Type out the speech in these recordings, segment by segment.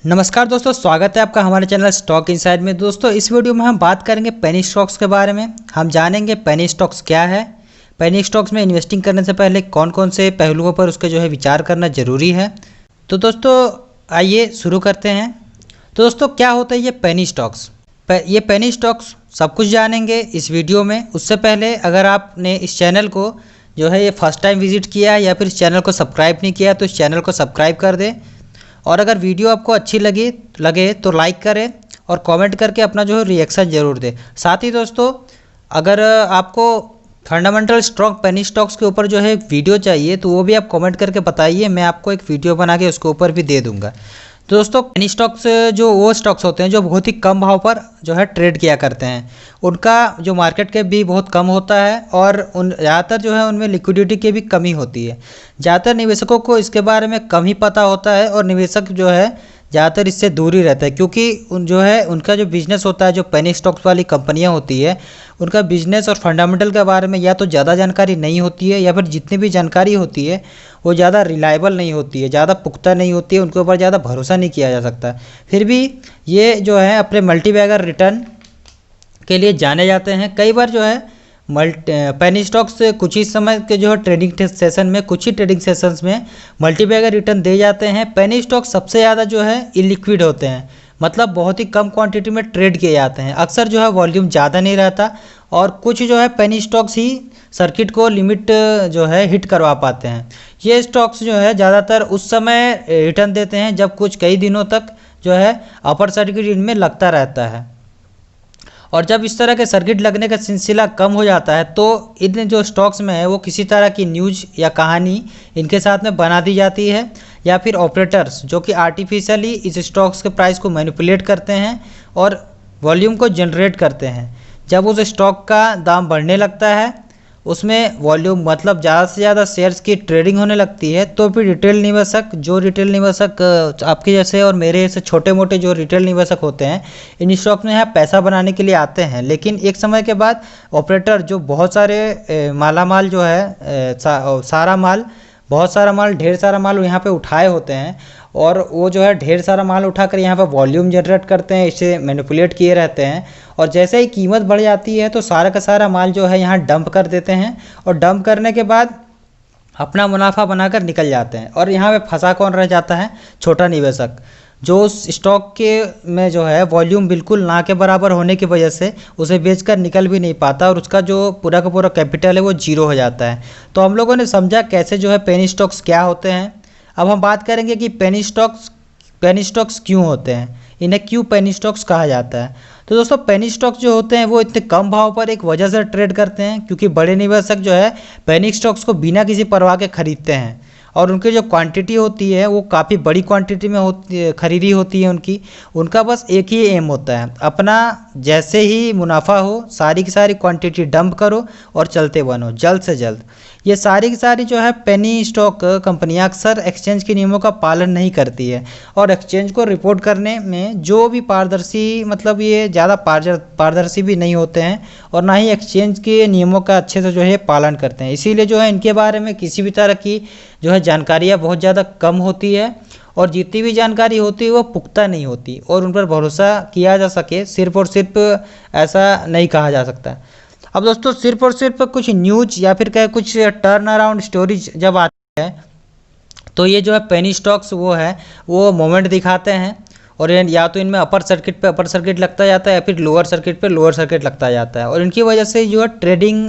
नमस्कार दोस्तों, स्वागत है आपका हमारे चैनल स्टॉक इनसाइड में। दोस्तों इस वीडियो में हम बात करेंगे पेनी स्टॉक्स के बारे में। हम जानेंगे पेनी स्टॉक्स क्या है, पेनी स्टॉक्स में इन्वेस्टिंग करने से पहले कौन कौन से पहलुओं पर उसके विचार करना ज़रूरी है। तो दोस्तों आइए शुरू करते हैं। तो दोस्तों क्या होता है ये पेनी स्टॉक्स? ये पेनी स्टॉक्स सब कुछ जानेंगे इस वीडियो में। उससे पहले अगर आपने इस चैनल को ये फर्स्ट टाइम विजिट किया है या फिर इस चैनल को सब्सक्राइब नहीं किया तो इस चैनल को सब्सक्राइब कर दें। और अगर वीडियो आपको अच्छी लगे तो लाइक करें और कमेंट करके अपना रिएक्शन ज़रूर दें। साथ ही दोस्तों अगर आपको फंडामेंटल स्ट्रॉन्ग पेनी स्टॉक्स के ऊपर वीडियो चाहिए तो वो भी आप कमेंट करके बताइए, मैं आपको एक वीडियो बना के उसके ऊपर भी दे दूंगा। तो दोस्तों पेनी स्टॉक्स वो स्टॉक्स होते हैं जो बहुत ही कम भाव पर ट्रेड किया करते हैं। उनका मार्केट कैप भी बहुत कम होता है और ज़्यादातर उनमें लिक्विडिटी की भी कमी होती है। ज़्यादातर निवेशकों को इसके बारे में कम ही पता होता है और निवेशक ज़्यादातर इससे दूर ही रहता है, क्योंकि उनका बिज़नेस होता है, जो पेनी स्टॉक्स वाली कंपनियां होती है उनका बिज़नेस और फंडामेंटल के बारे में या तो ज़्यादा जानकारी नहीं होती है या फिर जितनी भी जानकारी होती है वो ज़्यादा रिलायबल नहीं होती है, ज़्यादा पुख्ता नहीं होती है, उनके ऊपर ज़्यादा भरोसा नहीं किया जा सकता। फिर भी ये अपने मल्टीबैगर रिटर्न के लिए जाने जाते हैं। कई बार पेनी स्टॉक्स कुछ ही समय के ट्रेडिंग सेशन में, कुछ ही ट्रेडिंग सेशंस में मल्टीबैगर रिटर्न दे जाते हैं। पेनी स्टॉक्स सबसे ज़्यादा इलिक्विड होते हैं, मतलब बहुत ही कम क्वांटिटी में ट्रेड किए जाते हैं। अक्सर वॉल्यूम ज़्यादा नहीं रहता और कुछ पेनी स्टॉक्स ही सर्किट को लिमिट हिट करवा पाते हैं। ये स्टॉक्स ज़्यादातर उस समय रिटर्न देते हैं जब कई दिनों तक अपर सर्किट इनमें लगता रहता है। और जब इस तरह के सर्किट लगने का सिलसिला कम हो जाता है तो इन स्टॉक्स में है वो किसी तरह की न्यूज़ या कहानी इनके साथ में बना दी जाती है, या फिर ऑपरेटर्स जो कि आर्टिफिशियली इस स्टॉक्स के प्राइस को मैनिपुलेट करते हैं और वॉल्यूम को जनरेट करते हैं। जब उस स्टॉक का दाम बढ़ने लगता है, उसमें वॉल्यूम मतलब ज़्यादा से ज़्यादा शेयर्स की ट्रेडिंग होने लगती है, तो फिर रिटेल निवेशक आपके जैसे और मेरे जैसे छोटे मोटे रिटेल निवेशक होते हैं इन स्टॉक में यहाँ पैसा बनाने के लिए आते हैं। लेकिन एक समय के बाद ऑपरेटर जो बहुत सारे मालामाल बहुत सारा माल ढेर सारा माल यहाँ पे उठाए होते हैं और वो ढेर सारा माल उठाकर यहाँ पे वॉल्यूम जनरेट करते हैं, इसे मैनिपुलेट किए रहते हैं। और जैसे ही कीमत बढ़ जाती है तो सारा का सारा माल यहाँ डंप कर देते हैं और डंप करने के बाद अपना मुनाफा बनाकर निकल जाते हैं। और यहाँ पे फंसा कौन रह जाता है? छोटा निवेशक, जो उस स्टॉक के में वॉल्यूम बिल्कुल ना के बराबर होने की वजह से उसे बेचकर निकल भी नहीं पाता और उसका पूरा का पूरा कैपिटल है वो जीरो हो जाता है। तो हम लोगों ने समझा कैसे पेनी स्टॉक्स क्या होते हैं। अब हम बात करेंगे कि पेनी स्टॉक्स क्यों होते हैं, इन्हें क्यों पेनी स्टॉक्स कहा जाता है। तो दोस्तों पेनी स्टॉक्स होते हैं वो इतने कम भाव पर एक वजह से ट्रेड करते हैं क्योंकि बड़े निवेशक पेनी स्टॉक्स को बिना किसी परवाह के खरीदते हैं और उनकी क्वांटिटी होती है वो काफ़ी बड़ी क्वांटिटी में खरीदी होती है उनका बस एक ही एम होता है, अपना जैसे ही मुनाफा हो सारी की सारी क्वांटिटी डंप करो और चलते बनो जल्द से जल्द। ये सारी की सारी पेनी स्टॉक कंपनियां अक्सर एक्सचेंज के नियमों का पालन नहीं करती है और एक्सचेंज को रिपोर्ट करने में जो भी पारदर्शी, मतलब ये ज़्यादा पारदर्शी भी नहीं होते हैं और ना ही एक्सचेंज के नियमों का अच्छे से पालन करते हैं। इसीलिए इनके बारे में किसी भी तरह की जानकारियाँ बहुत ज़्यादा कम होती है और जितनी भी जानकारी होती है वो पुख्ता नहीं होती और उन पर भरोसा किया जा सके सिर्फ और सिर्फ ऐसा नहीं कहा जा सकता। अब दोस्तों सिर्फ और सिर्फ कुछ न्यूज या फिर कुछ टर्न अराउंड स्टोरीज जब आती है तो ये पेनी स्टॉक्स वो मोमेंट दिखाते हैं और या तो इनमें अपर सर्किट पे अपर सर्किट लगता जाता है या फिर लोअर सर्किट पे लोअर सर्किट लगता जाता है और इनकी वजह से ट्रेडिंग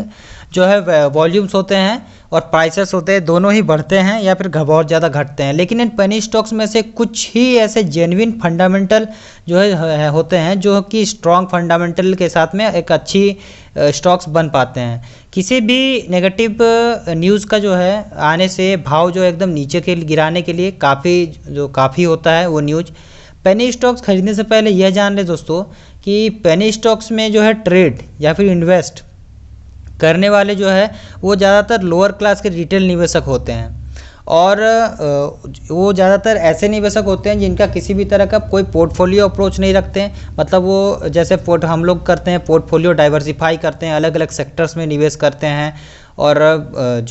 वॉल्यूम्स होते हैं और प्राइसेस होते हैं दोनों ही बढ़ते हैं या फिर बहुत ज़्यादा घटते हैं। लेकिन इन पेनी स्टॉक्स में से कुछ ही ऐसे जेन्युइन फंडामेंटल होते हैं जो कि स्ट्रॉन्ग फंडामेंटल के साथ में एक अच्छी स्टॉक्स बन पाते हैं। किसी भी नेगेटिव न्यूज़ का आने से भाव एकदम नीचे के गिराने के लिए काफ़ी होता है वो न्यूज़। पेनी स्टॉक्स खरीदने से पहले यह जान ले दोस्तों कि पेनी स्टॉक्स में ट्रेड या फिर इन्वेस्ट करने वाले वो ज़्यादातर लोअर क्लास के रिटेल निवेशक होते हैं और वो ज़्यादातर ऐसे निवेशक होते हैं जिनका किसी भी तरह का कोई पोर्टफोलियो अप्रोच नहीं रखते हैं। मतलब वो जैसे हम लोग करते हैं पोर्टफोलियो डाइवर्सिफाई करते हैं, अलग अलग सेक्टर्स में निवेश करते हैं और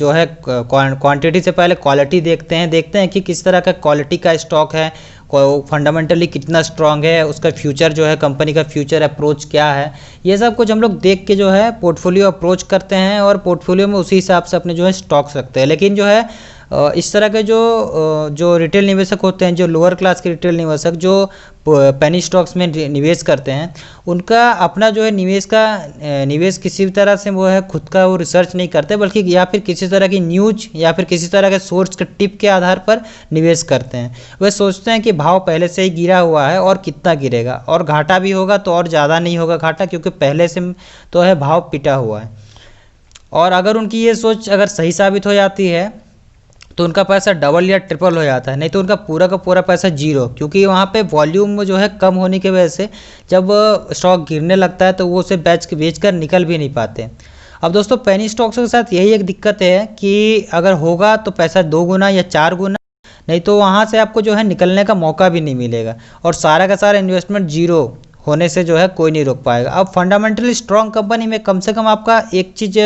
क्वांटिटी से पहले क्वालिटी देखते हैं कि किस तरह का क्वालिटी का स्टॉक है, फंडामेंटली कितना स्ट्रांग है, उसका फ्यूचर जो है, कंपनी का फ्यूचर अप्रोच क्या है, ये सब कुछ हम लोग देख के जो है पोर्टफोलियो अप्रोच करते हैं और पोर्टफोलियो में उसी हिसाब से अपने जो है स्टॉक्स रखते हैं। लेकिन जो है इस तरह के जो रिटेल निवेशक होते हैं, जो लोअर क्लास के रिटेल निवेशक जो पेनी स्टॉक्स में निवेश करते हैं, उनका अपना जो है निवेश किसी भी तरह से वो है खुद का वो रिसर्च नहीं करते, बल्कि या फिर किसी तरह की न्यूज या फिर किसी तरह के सोर्स के टिप के आधार पर निवेश करते हैं। वे सोचते हैं कि भाव पहले से ही गिरा हुआ है और कितना गिरेगा, और घाटा भी होगा तो और ज़्यादा नहीं होगा घाटा, क्योंकि पहले से तो है भाव पिटा हुआ है। और अगर उनकी ये सोच अगर सही साबित हो जाती है तो उनका पैसा डबल या ट्रिपल हो जाता है, नहीं तो उनका पूरा का पूरा पैसा जीरो, क्योंकि वहाँ पे वॉल्यूम जो है कम होने की वजह से जब स्टॉक गिरने लगता है तो वो उसे बेच कर निकल भी नहीं पाते। अब दोस्तों पेनी स्टॉक्स के साथ यही एक दिक्कत है कि अगर होगा तो पैसा 2 गुना या 4 गुना, नहीं तो वहाँ से आपको जो है निकलने का मौका भी नहीं मिलेगा, और सारा का सारा इन्वेस्टमेंट जीरो होने से जो है कोई नहीं रोक पाएगा। अब फंडामेंटली स्ट्रॉन्ग कंपनी में कम से कम आपका एक चीज़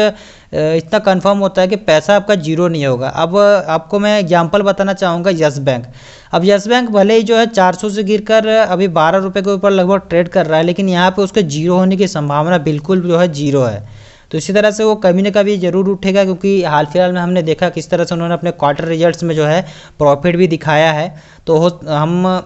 इतना कंफर्म होता है कि पैसा आपका जीरो नहीं होगा। अब आपको मैं एग्जांपल बताना चाहूँगा यस बैंक। अब यस बैंक भले ही जो है 400 से गिरकर अभी 12 रुपये के ऊपर लगभग ट्रेड कर रहा है, लेकिन यहाँ पे उसके जीरो होने की संभावना बिल्कुल जो है जीरो है। तो इसी तरह से वो कभी ना कभी ज़रूर उठेगा, क्योंकि हाल फिलहाल में हमने देखा किस तरह से उन्होंने अपने क्वार्टर रिजल्ट्स में जो है प्रॉफिट भी दिखाया है। तो हम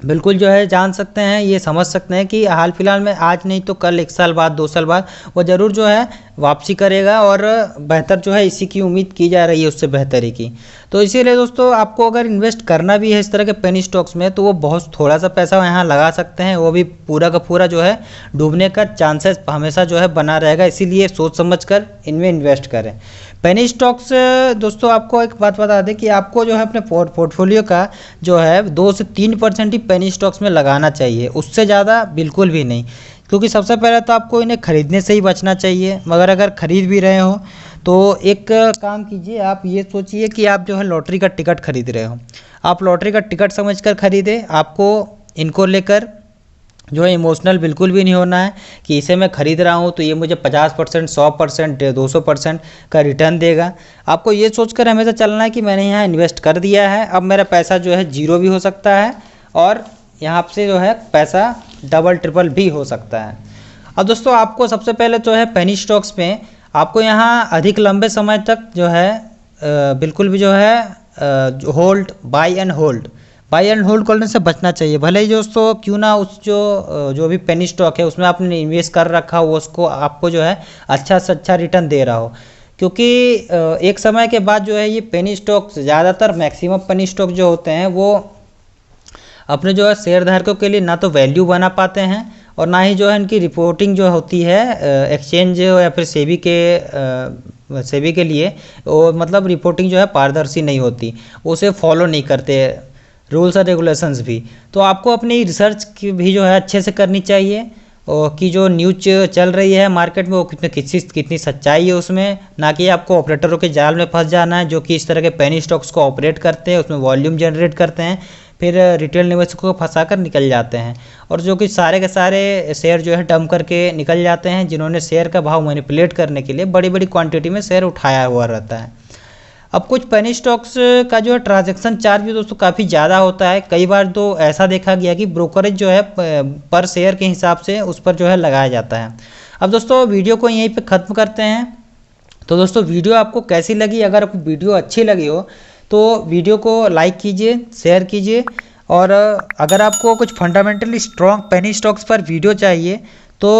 बिल्कुल जो है जान सकते हैं, ये समझ सकते हैं कि हाल फिलहाल में आज नहीं तो कल, 1 साल बाद 2 साल बाद वो ज़रूर जो है वापसी करेगा, और बेहतर जो है इसी की उम्मीद की जा रही है, उससे बेहतरी की। तो इसीलिए दोस्तों आपको अगर इन्वेस्ट करना भी है इस तरह के पेनी स्टॉक्स में, तो वो बहुत थोड़ा सा पैसा यहाँ लगा सकते हैं, वो भी पूरा का पूरा जो है डूबने का चांसेस हमेशा जो है बना रहेगा। इसीलिए सोच समझ कर इनमें इन्वेस्ट करें। पेनी स्टॉक्स दोस्तों आपको एक बात बता दें कि आपको जो है अपने पोर्टफोलियो का जो है 2 से 3% ही पेनी स्टॉक्स में लगाना चाहिए, उससे ज़्यादा बिल्कुल भी नहीं। क्योंकि सबसे पहले तो आपको इन्हें खरीदने से ही बचना चाहिए, मगर अगर खरीद भी रहे हो तो एक काम कीजिए, आप ये सोचिए कि आप जो है लॉटरी का टिकट खरीद रहे हो, आप लॉटरी का टिकट समझकर खरीदें। आपको इनको लेकर जो है इमोशनल बिल्कुल भी नहीं होना है कि इसे मैं खरीद रहा हूँ तो ये मुझे 50%, 100%, 200% का रिटर्न देगा। आपको ये सोचकर हमेशा चलना है कि मैंने यहाँ इन्वेस्ट कर दिया है, अब मेरा पैसा जो है जीरो भी हो सकता है और यहाँ से जो है पैसा डबल ट्रिपल भी हो सकता है। अब दोस्तों आपको सबसे पहले जो है पेनी स्टॉक्स में आपको यहाँ अधिक लंबे समय तक जो है बिल्कुल भी जो है होल्ड बाय एंड होल्ड करने से बचना चाहिए। भले ही दोस्तों क्यों ना उस जो भी पेनी स्टॉक है उसमें आपने इन्वेस्ट कर रखा हो, उसको आपको जो है अच्छा से अच्छा रिटर्न दे रहा हो, क्योंकि एक समय के बाद जो है ये पेनी स्टॉक ज़्यादातर मैक्सिमम पेनी स्टॉक जो होते हैं वो अपने जो है शेयरधारकों के लिए ना तो वैल्यू बना पाते हैं और ना ही जो है इनकी रिपोर्टिंग जो होती है एक्सचेंज या फिर सेबी के लिए वो मतलब रिपोर्टिंग जो है पारदर्शी नहीं होती, उसे फॉलो नहीं करते रूल्स और रेगुलेशंस भी। तो आपको अपनी रिसर्च की भी जो है अच्छे से करनी चाहिए और कि जो न्यूज चल रही है मार्केट में वो कितनी सच्चाई है उसमें, ना कि आपको ऑपरेटरों के जाल में फंस जाना है जो कि इस तरह के पेनी स्टॉक्स को ऑपरेट करते हैं, उसमें वॉल्यूम जनरेट करते हैं, फिर रिटेल निवेशकों को फंसा कर निकल जाते हैं और जो कि सारे के सारे शेयर जो है डंप करके निकल जाते हैं, जिन्होंने शेयर का भाव मैनिपुलेट करने के लिए बड़ी बड़ी क्वांटिटी में शेयर उठाया हुआ रहता है। अब कुछ पेनी स्टॉक्स का जो है ट्रांजैक्शन चार्ज भी दोस्तों काफ़ी ज़्यादा होता है। कई बार तो ऐसा देखा गया कि ब्रोकरेज जो है पर शेयर के हिसाब से उस पर जो है लगाया जाता है। अब दोस्तों वीडियो को यहीं पे ख़त्म करते हैं। तो दोस्तों वीडियो आपको कैसी लगी? अगर आपको वीडियो अच्छी लगी हो तो वीडियो को लाइक कीजिए, शेयर कीजिए, और अगर आपको कुछ फंडामेंटली स्ट्रॉन्ग पेनी स्टॉक्स पर वीडियो चाहिए तो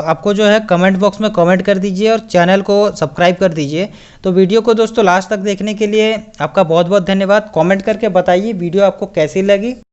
आपको जो है कमेंट बॉक्स में कमेंट कर दीजिए और चैनल को सब्सक्राइब कर दीजिए। तो वीडियो को दोस्तों लास्ट तक देखने के लिए आपका बहुत बहुत धन्यवाद। कमेंट करके बताइए वीडियो आपको कैसी लगी।